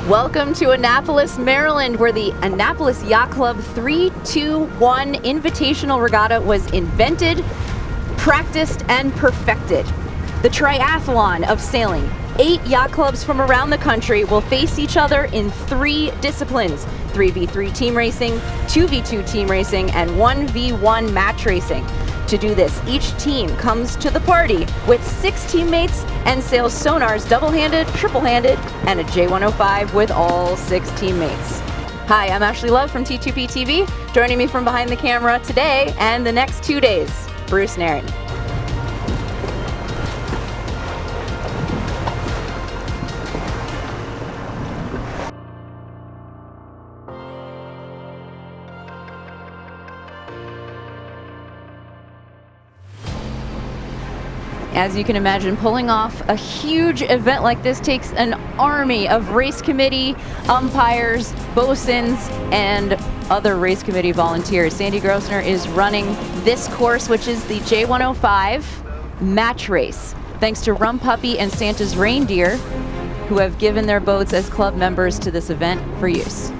Welcome to Annapolis, Maryland, where the Annapolis Yacht Club 321 Invitational Regatta was invented, practiced, and perfected. The triathlon of sailing. 8 yacht clubs from around the country will face each other in 3 disciplines: 3v3 team racing, 2v2 team racing, and 1v1 match racing. To do this, each team comes to the party with 6 teammates and sails sonars double-handed, triple-handed, and a J105 with all 6 teammates. Hi, I'm Ashley Love from T2P TV. Joining me from behind the camera today and the next 2 days, Bruce Nairn. As you can imagine, pulling off a huge event like this takes an army of race committee, umpires, bosuns, and other race committee volunteers. Sandy Grossner is running this course, which is the J105 match race, thanks to Rum Puppy and Santa's Reindeer, who have given their boats as club members to this event for use.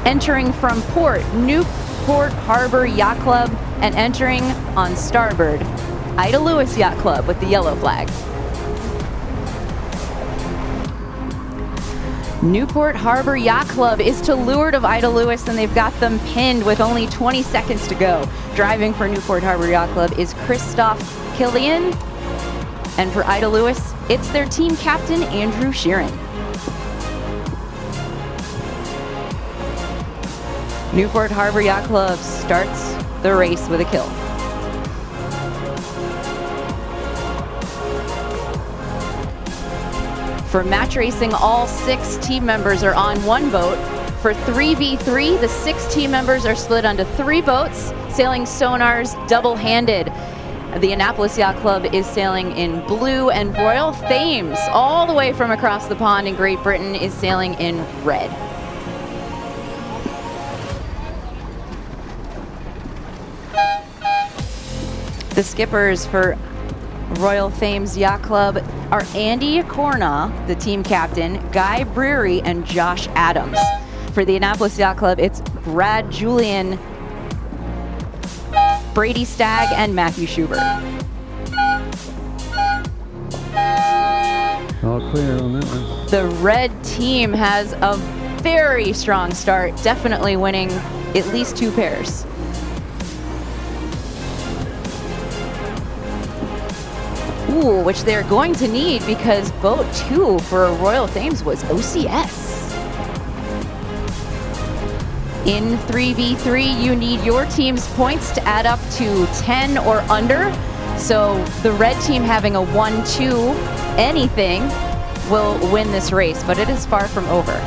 Entering from port, Newport Harbor Yacht Club, and entering on starboard, Annapolis Yacht Club with the yellow flag. Newport Harbor Yacht Club is to leeward of Ida Lewis, and they've got them pinned with only 20 seconds to go. Driving for Newport Harbor Yacht Club is Christoph Killian, and for Ida Lewis, it's their team captain, Andrew Sheeran. Newport Harbor Yacht Club starts the race with a kill. For match racing, all 6 team members are on one boat. For 3v3, the 6 team members are split onto 3 boats, sailing sonars double-handed. The Annapolis Yacht Club is sailing in blue, and Royal Thames, all the way from across the pond in Great Britain, is sailing in red. The skippers for Royal Thames Yacht Club are Andy Corna, the team captain, Guy Brewery, and Josh Adams. For the Annapolis Yacht Club, it's Brad Julian, Brady Stagg, and Matthew Schubert. All clear on that one. The red team has a very strong start, definitely winning at least 2 pairs. Ooh, which they're going to need because boat 2 for Royal Thames was OCS. In 3v3, you need your team's points to add up to 10 or under. So the red team having a 1-2 anything will win this race, but it is far from over.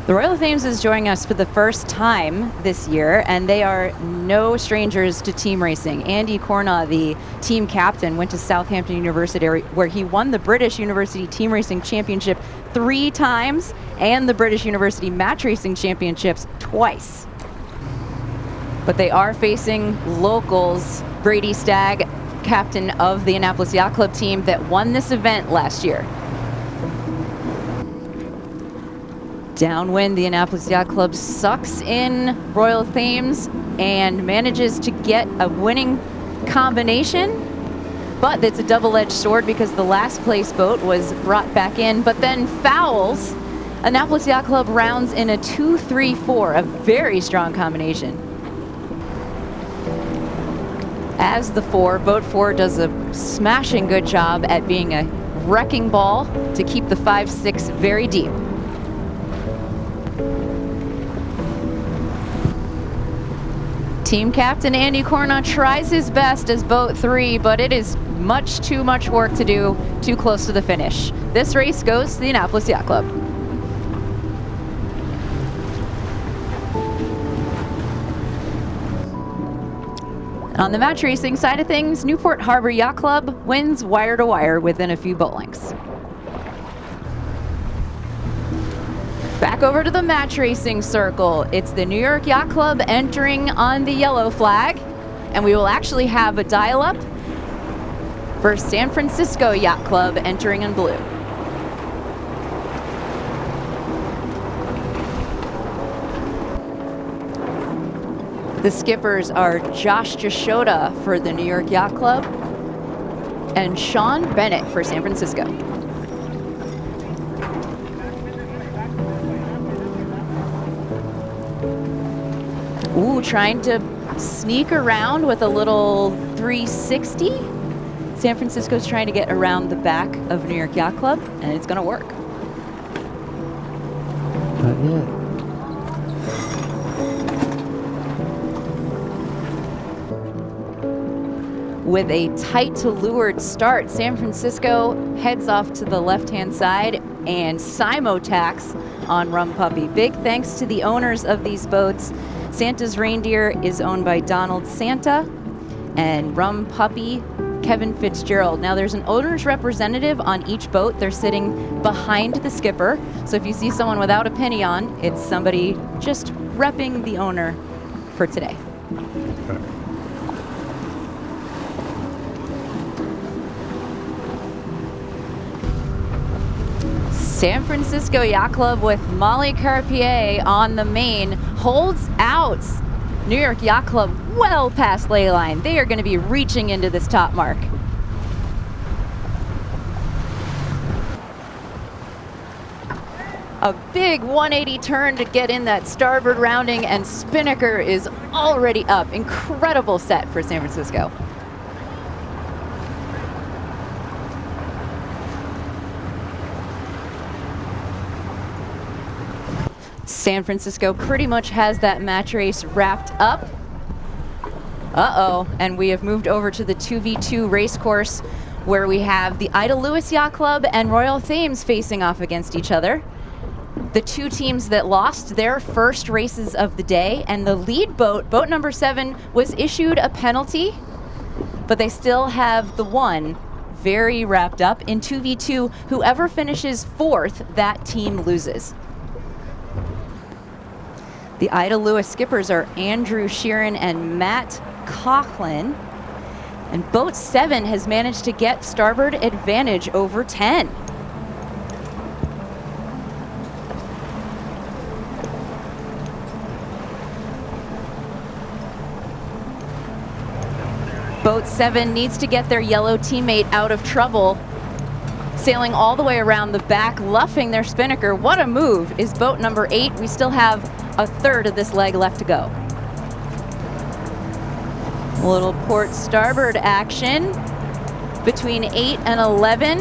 The Royal Thames is joining us for the first time this year, and they are no strangers to team racing. Andy Corna, the team captain, went to Southampton University, where he won the British University Team Racing Championship 3 times and the British University Match Racing Championships twice. But they are facing locals. Brady Stagg, captain of the Annapolis Yacht Club team that won this event last year. Downwind, the Annapolis Yacht Club sucks in Royal Thames and manages to get a winning combination, but it's a double-edged sword because the last place boat was brought back in, but then fouls. Annapolis Yacht Club rounds in a 2-3-4, a very strong combination. As the 4, boat 4 does a smashing good job at being a wrecking ball to keep the 5-6 very deep. Team captain Andy Corna tries his best as boat 3, but it is much too much work to do, too close to the finish. This race goes to the Annapolis Yacht Club. On the match racing side of things, Newport Harbor Yacht Club wins wire to wire within a few boat lengths. Back over to the match racing circle. It's the New York Yacht Club entering on the yellow flag, and we will actually have a dial-up for San Francisco Yacht Club entering in blue. The skippers are Josh Jashoda for the New York Yacht Club and Sean Bennett for San Francisco. Ooh, trying to sneak around with a little 360. San Francisco's trying to get around the back of New York Yacht Club, and it's gonna work. Not yet. With a tight to leeward start, San Francisco heads off to the left-hand side and simultax on Rum Puppy. Big thanks to the owners of these boats. Santa's Reindeer is owned by Donald Santa, and Rum Puppy, Kevin Fitzgerald. Now there's an owner's representative on each boat. They're sitting behind the skipper. So if you see someone without a penny on, it's somebody just repping the owner for today. San Francisco Yacht Club with Molly Carpier on the main holds out. New York Yacht Club well past ley line. They are going to be reaching into this top mark. A big 180 turn to get in that starboard rounding, and Spinnaker is already up. Incredible set for San Francisco. San Francisco pretty much has that match race wrapped up. Uh-oh, and we have moved over to the 2v2 race course where we have the Ida Lewis Yacht Club and Royal Thames facing off against each other. The two teams that lost their first races of the day, and the lead boat, boat number 7, was issued a penalty, but they still have the one very wrapped up. In 2v2, whoever finishes 4th, that team loses. The Ida Lewis skippers are Andrew Sheeran and Matt Coughlin. And boat 7 has managed to get starboard advantage over 10. Boat 7 needs to get their yellow teammate out of trouble. Sailing all the way around the back, luffing their spinnaker. What a move is boat number 8. We still have a third of this leg left to go. A little port starboard action between 8 and 11.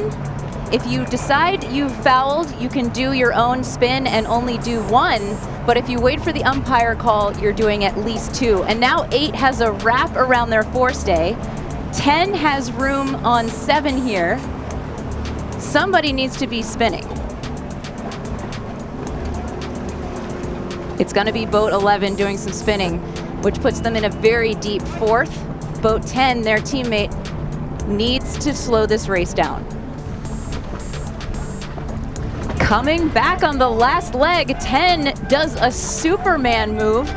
If you decide you've fouled, you can do your own spin and only do 1. But if you wait for the umpire call, you're doing at least 2. And now 8 has a wrap around their forestay. 10 has room on 7 here. Somebody needs to be spinning. It's going to be boat 11 doing some spinning, which puts them in a very deep 4th. Boat 10, their teammate, needs to slow this race down. Coming back on the last leg, 10 does a Superman move.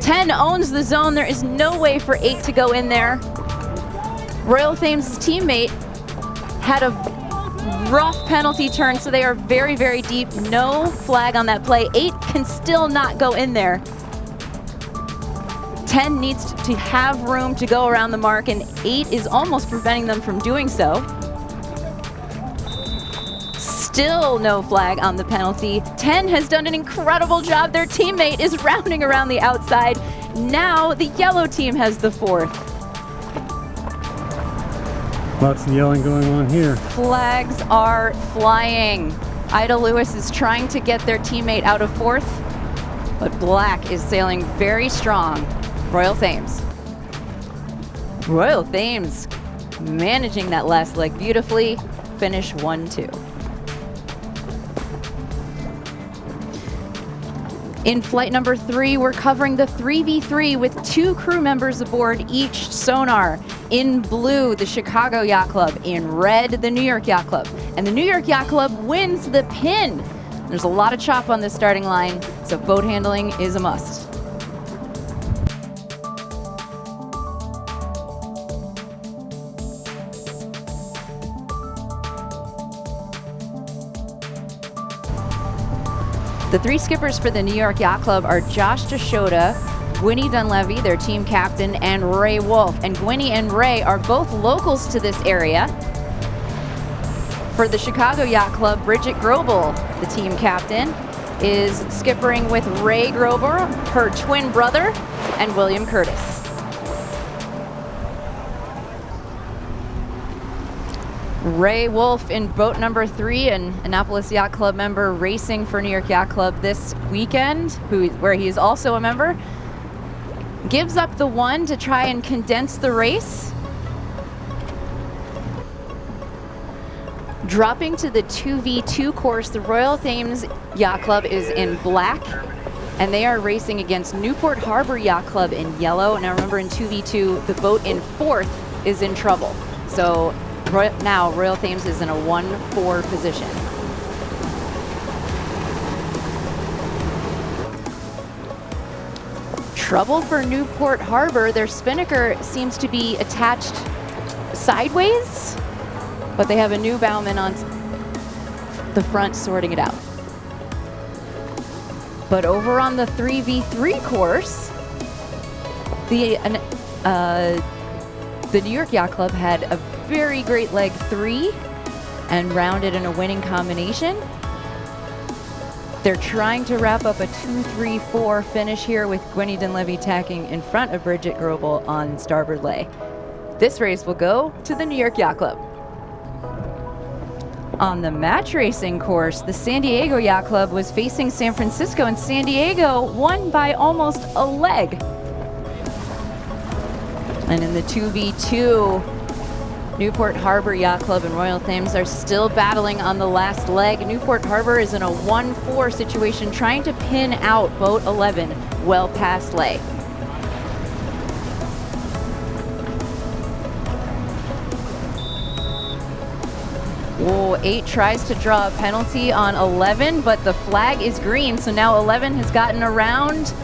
10 owns the zone. There is no way for 8 to go in there. Royal Thames' teammate had a rough penalty turn, so they are very, very deep. No flag on that play. 8 can still not go in there. 10 needs to have room to go around the mark, and 8 is almost preventing them from doing so. Still no flag on the penalty. 10 has done an incredible job. Their teammate is rounding around the outside. Now the yellow team has the 4th. Lots of yelling going on here. Flags are flying. Ida Lewis is trying to get their teammate out of 4th, but black is sailing very strong. Royal Thames. Royal Thames managing that last leg beautifully. Finish 1-2. In flight number 3, we're covering the 3v3 with 2 crew members aboard each sonar. In blue, the Chicago Yacht Club. In red, the New York Yacht Club. And the New York Yacht Club wins the pin There's a lot of chop on this starting line, so boat handling is a must. The three skippers for the New York Yacht Club are Josh Jashoda, Gwynnie Dunleavy, their team captain, and Ray Wolf. And Gwynnie and Ray are both locals to this area. For the Chicago Yacht Club, Bridget Grobel, the team captain, is skippering with Ray Grobel, her twin brother, and William Curtis. Ray Wolf in boat number 3, an Annapolis Yacht Club member racing for New York Yacht Club this weekend, where he is also a member, gives up the 1 to try and condense the race. Dropping to the 2v2 course, the Royal Thames Yacht Club is in black, and they are racing against Newport Harbor Yacht Club in yellow. Now remember, in 2v2, the boat in 4th is in trouble. So now Royal Thames is in a 1-4 position. Trouble for Newport Harbor. Their spinnaker seems to be attached sideways, but they have a new bowman on the front sorting it out. But over on the 3v3 course, the New York Yacht Club had a very great leg 3 and rounded in a winning combination. They're trying to wrap up a 2-3-4 finish here with Gwynnie Dunleavy tacking in front of Bridget Grobel on starboard lay. This race will go to the New York Yacht Club. On the match racing course, the San Diego Yacht Club was facing San Francisco, and San Diego won by almost a leg. And in the 2v2, Newport Harbor Yacht Club and Royal Thames are still battling on the last leg. Newport Harbor is in a 1-4 situation, trying to pin out boat 11 well past lay. Oh, 8 tries to draw a penalty on 11, but the flag is green, so now 11 has gotten around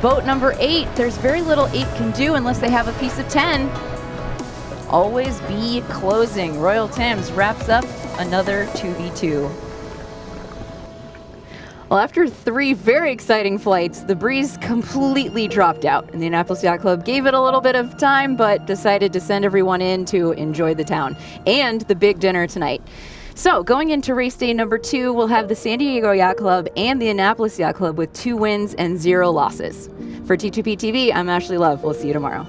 boat number 8. There's very little 8 can do unless they have a piece of 10. Always be closing. Royal Thames wraps up another 2v2. Well, after 3 very exciting flights, the breeze completely dropped out, and the Annapolis Yacht Club gave it a little bit of time, but decided to send everyone in to enjoy the town and the big dinner tonight. So going into race day number 2, we'll have the San Diego Yacht Club and the Annapolis Yacht Club with 2 wins and 0 losses. For T2P TV, I'm Ashley Love. We'll see you tomorrow.